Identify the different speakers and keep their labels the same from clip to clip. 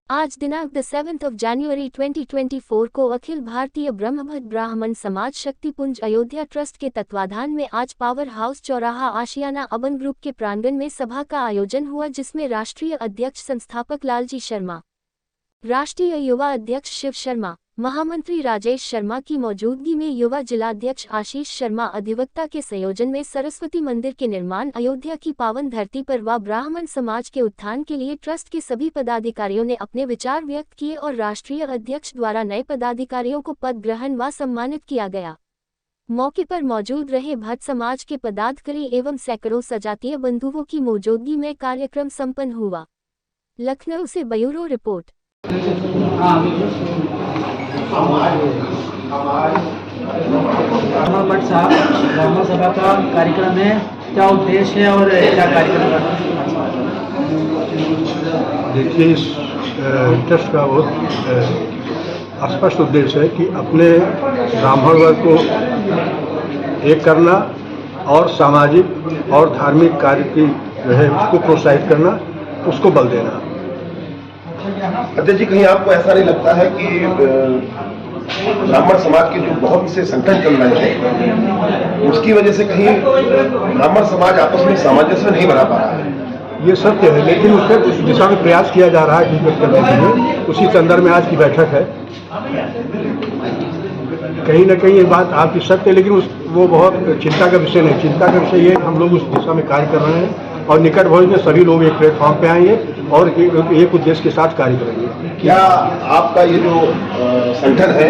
Speaker 1: आज दिनांक 7 जनवरी 2024 को अखिल भारतीय ब्रह्मभट्ट ब्राह्मण समाज शक्तिपुंज अयोध्या ट्रस्ट के तत्वाधान में आज पावर हाउस चौराहा आशियाना अबन ग्रुप के प्रांगण में सभा का आयोजन हुआ, जिसमें राष्ट्रीय अध्यक्ष संस्थापक लालजी शर्मा, राष्ट्रीय युवा अध्यक्ष शिव शर्मा, महामंत्री राजेश शर्मा की मौजूदगी में युवा जिलाध्यक्ष आशीष शर्मा, अधिवक्ता के संयोजन में सरस्वती मंदिर के निर्माण, अयोध्या की पावन धरती पर व ब्राह्मण समाज के उत्थान के लिए ट्रस्ट के सभी पदाधिकारियों ने अपने विचार व्यक्त किए और राष्ट्रीय अध्यक्ष द्वारा नए पदाधिकारियों को पद ग्रहण व सम्मानित किया गया। मौके पर मौजूद रहे भट्ट समाज के पदाधिकारी एवं सैकड़ों सजातीय बंधुओं की मौजूदगी में कार्यक्रम संपन्न हुआ। लखनऊ से ब्यूरो रिपोर्ट।
Speaker 2: ब्राह्मण भट्ट साहब, ब्राह्मण सभा का कार्यक्रम है, क्या उद्देश्य है और क्या कार्यक्रम है?
Speaker 3: देखिए, इस ट्रस्ट का बहुत स्पष्ट उद्देश्य है कि अपने ब्राह्मण वर्ग को एक करना और सामाजिक और धार्मिक कार्य की जो है उसको प्रोत्साहित करना, उसको बल देना।
Speaker 4: अध्यक्ष जी, कहीं आपको ऐसा नहीं लगता है कि ब्राह्मण समाज के जो बहुत से संगठन चल रहे हैं उसकी वजह से कहीं ब्राह्मण समाज आपस में सामंजस्य नहीं बना पा रहा है?
Speaker 3: ये सत्य है, लेकिन उस दिशा में प्रयास किया जा रहा है कि करने के लिए। उसी संदर्भ में आज की बैठक है। कहीं ना कहीं ये बात आपकी सत्य है, लेकिन वो बहुत चिंता का विषय नहीं। चिंता का विषय ये, हम लोग उस दिशा में कार्य कर रहे हैं और निकट भविष्य में सभी लोग एक प्लेटफॉर्म पे आएंगे और एक उद्देश्य के साथ कार्य करेंगे।
Speaker 4: क्या आपका ये जो संगठन है,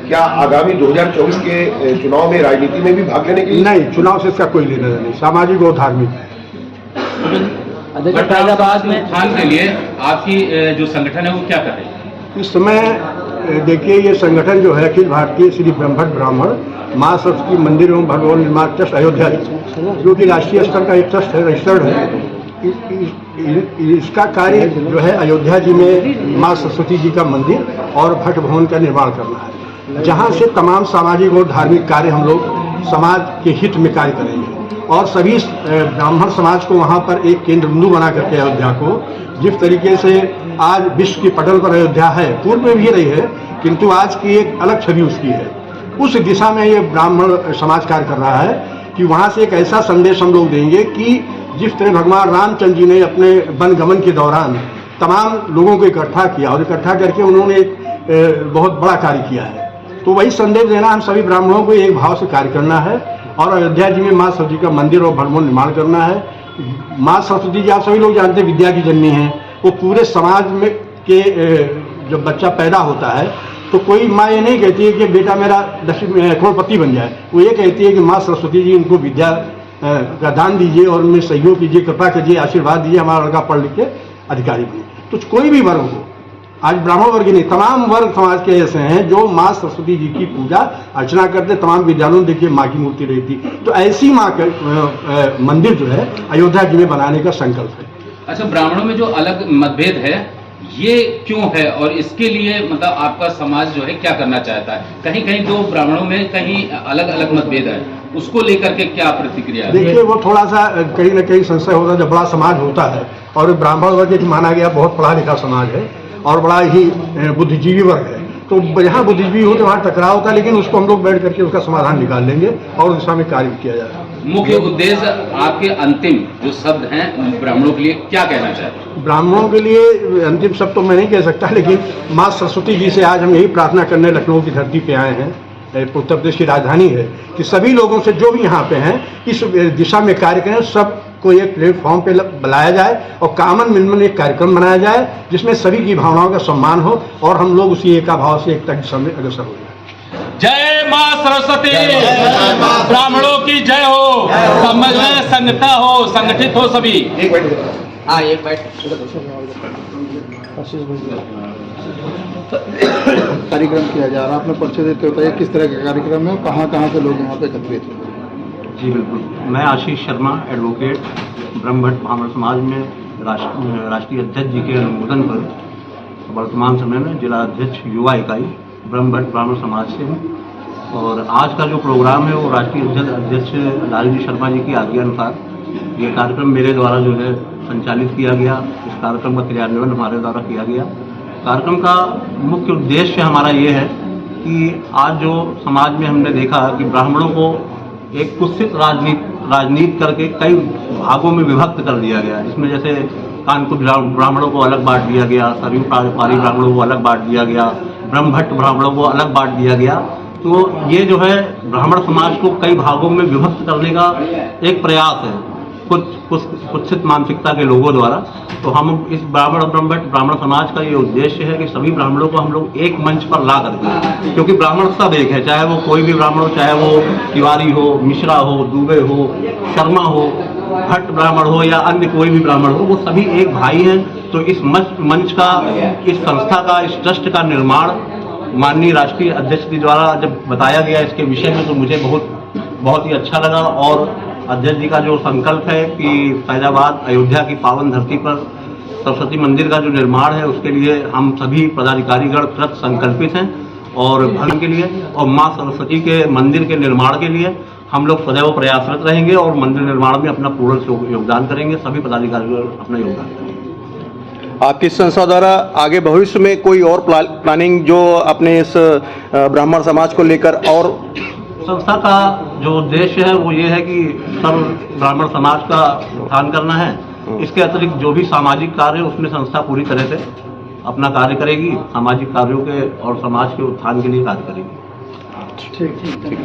Speaker 4: क्या आगामी 2024 के चुनाव में राजनीति में भी भाग लेने के लिए?
Speaker 3: नहीं, चुनाव से इसका कोई लेना नहीं, सामाजिक और धार्मिक है।
Speaker 5: फैजाबाद में उत्थान के लिए आपकी जो संगठन है वो क्या कर रही है
Speaker 3: इस समय? देखिए, ये संगठन जो है अखिल भारतीय श्री ब्रह्मभट्ट ब्राह्मण माँ सरस्वती मंदिर एवं भगवान निर्माण ट्रस्ट अयोध्या, जो कि राष्ट्रीय स्तर का एक ट्रस्ट है, रजिस्टर्ड है। इसका कार्य जो है अयोध्या जी में माँ सरस्वती जी का मंदिर और भट्ट भवन का निर्माण करना है, जहाँ से तमाम सामाजिक और धार्मिक कार्य हम लोग समाज के हित में कार्य करेंगे और सभी ब्राह्मण समाज को वहाँ पर एक केंद्र बिंदु बना करके अयोध्या को, जिस तरीके से आज विश्व की पटल पर अयोध्या है, पूर्व में भी रही है, किंतु आज की एक अलग छवि उसकी है। उस दिशा में ये ब्राह्मण समाज कार्य कर रहा है कि वहाँ से एक ऐसा संदेश हम लोग देंगे कि जिस तरह भगवान रामचंद्र जी ने अपने वन गमन के दौरान तमाम लोगों को इकट्ठा किया और इकट्ठा करके उन्होंने एक बहुत बड़ा कार्य किया है, तो वही संदेश देना, हम सभी ब्राह्मणों को एक भाव से कार्य करना है और अयोध्या जी में माँ सरस्वती का मंदिर और भवन निर्माण करना है। माँ सरस्वती जी, आप सभी लोग जानते हैं, विद्या की जननी है। वो पूरे समाज में के जब बच्चा पैदा होता है तो कोई माँ ये नहीं कहती है कि बेटा मेरा करोड़पति बन जाए, वो ये कहती है कि माँ सरस्वती जी इनको विद्या का दान दीजिए और उनमें सहयोग कीजिए, कृपा कीजिए, आशीर्वाद दीजिए, हमारा लड़का पढ़ लिख के अधिकारी बने। तो कोई भी वर्ग हो, आज ब्राह्मण वर्ग ही नहीं, तमाम वर्ग समाज के ऐसे हैं जो माँ सरस्वती जी की पूजा अर्चना करते। तमाम विद्यालयों में देखिए माँ की मूर्ति रहती, तो ऐसी माँ का मंदिर जो है अयोध्या जी में बनाने का संकल्प है।
Speaker 5: अच्छा, ब्राह्मणों में जो अलग मतभेद है ये क्यों है और इसके लिए मतलब आपका समाज जो है क्या करना चाहता है? कहीं कहीं तो ब्राह्मणों में कहीं अलग अलग मतभेद है, उसको लेकर के क्या प्रतिक्रिया है?
Speaker 3: देखिए, वो थोड़ा सा कहीं ना कहीं संशय होता है। जब बड़ा समाज होता है और ब्राह्मण वर्ग माना गया बहुत पढ़ा लिखा समाज है और बड़ा ही बुद्धिजीवी वर्ग है, तो जहाँ बुद्धिजीवी हो तो वहाँ टकराव होता है, लेकिन उसको हम लोग बैठ करके उसका समाधान निकाल लेंगे और उस दिशा में कार्य किया जाएगा।
Speaker 5: मुख्य उद्देश्य आपके अंतिम जो शब्द हैं ब्राह्मणों के लिए क्या कहना चाहते हैं?
Speaker 3: ब्राह्मणों के लिए अंतिम शब्द तो मैं नहीं कह सकता, लेकिन माँ सरस्वती जी से आज हम यही प्रार्थना करने लखनऊ की धरती पे आए हैं, उत्तर प्रदेश की राजधानी है, कि सभी लोगों से जो भी यहाँ पे हैं इस दिशा में कार्य करें, सबको एक प्लेटफॉर्म पे बुलाया जाए और कामन मिलमन एक कार्यक्रम बनाया जाए जिसमें सभी की भावनाओं का सम्मान हो और हम लोग उसी एका भाव से एकता की समय अग्रसर हो जाए।
Speaker 5: जय माँ सरस्वती, ब्राह्मणों की जय हो, समझ में संगठित हो, संगठित हो सभी।
Speaker 4: एक मिनट,
Speaker 2: हाँ एक मिनट।
Speaker 6: कार्यक्रम किया जा रहा है, आपने परिचय देते बताइए किस तरह का कार्यक्रम है, कहाँ कहाँ से लोग यहाँ पे एकत्रित हुए?
Speaker 7: जी बिल्कुल, मैं आशीष शर्मा, एडवोकेट, ब्रह्मभट्ट ब्राह्मण समाज में राष्ट्रीय अध्यक्ष जी के अनुमोदन पर वर्तमान समय में जिला अध्यक्ष युवा इकाई ब्रह्मभट्ट ब्राह्मण समाज से हूँ। और आज का जो प्रोग्राम है वो राष्ट्रीय अध्यक्ष लालजी शर्मा जी की आज्ञा अनुसार ये कार्यक्रम मेरे द्वारा जो है संचालित किया गया। इस कार्यक्रम का क्रियान्वयन हमारे द्वारा किया गया कार्यक्रम का मुख्य उद्देश्य हमारा ये है कि आज जो समाज में हमने देखा कि ब्राह्मणों को एक कुत्सित राजनीति करके कई भागों में विभक्त कर दिया गया। इसमें जैसे कानपुर ब्राह्मणों को अलग बांट दिया गया, सरयू पारी ब्राह्मणों को अलग बांट दिया गया, ब्रह्मभट्ट ब्राह्मणों को अलग बांट दिया गया। तो ये जो है ब्राह्मण समाज को कई भागों में विभक्त करने का एक प्रयास है कुत्सित मानसिकता के लोगों द्वारा। तो हम इस ब्राह्मण समाज का ये उद्देश्य है कि सभी ब्राह्मणों को हम लोग एक मंच पर ला करके, क्योंकि ब्राह्मण सब एक है, चाहे वो कोई भी ब्राह्मण हो, चाहे वो तिवारी हो, मिश्रा हो, दुबे हो, शर्मा हो, भट्ट ब्राह्मण हो या अन्य कोई भी ब्राह्मण हो, वो सभी एक भाई हैं। तो इस मंच का, इस संस्था का, इस ट्रस्ट का निर्माण माननीय राष्ट्रीय अध्यक्ष जी द्वारा जब बताया गया इसके विषय में, तो मुझे बहुत ही अच्छा लगा। और अध्यक्ष जी का जो संकल्प है कि फैजाबाद अयोध्या की पावन धरती पर सरस्वती मंदिर का जो निर्माण है, उसके लिए हम सभी पदाधिकारीगण कृत संकल्पित हैं और भवन के लिए और माँ सरस्वती के मंदिर के निर्माण के लिए हम लोग सदैव प्रयासरत रहेंगे और मंदिर निर्माण में अपना पूर्ण योगदान करेंगे। सभी पदाधिकारीगण अपना योगदान करेंगे।
Speaker 8: आपकी संस्था द्वारा आगे भविष्य में कोई और प्लानिंग जो अपने इस ब्राह्मण समाज को लेकर, और
Speaker 7: संस्था का जो उद्देश्य है वो ये है कि सब ब्राह्मण समाज का उत्थान करना है। इसके अतिरिक्त जो भी सामाजिक कार्य है उसमें संस्था पूरी तरह से अपना कार्य करेगी, सामाजिक कार्यों के और समाज के उत्थान के लिए कार्य करेगी।
Speaker 2: ठीक।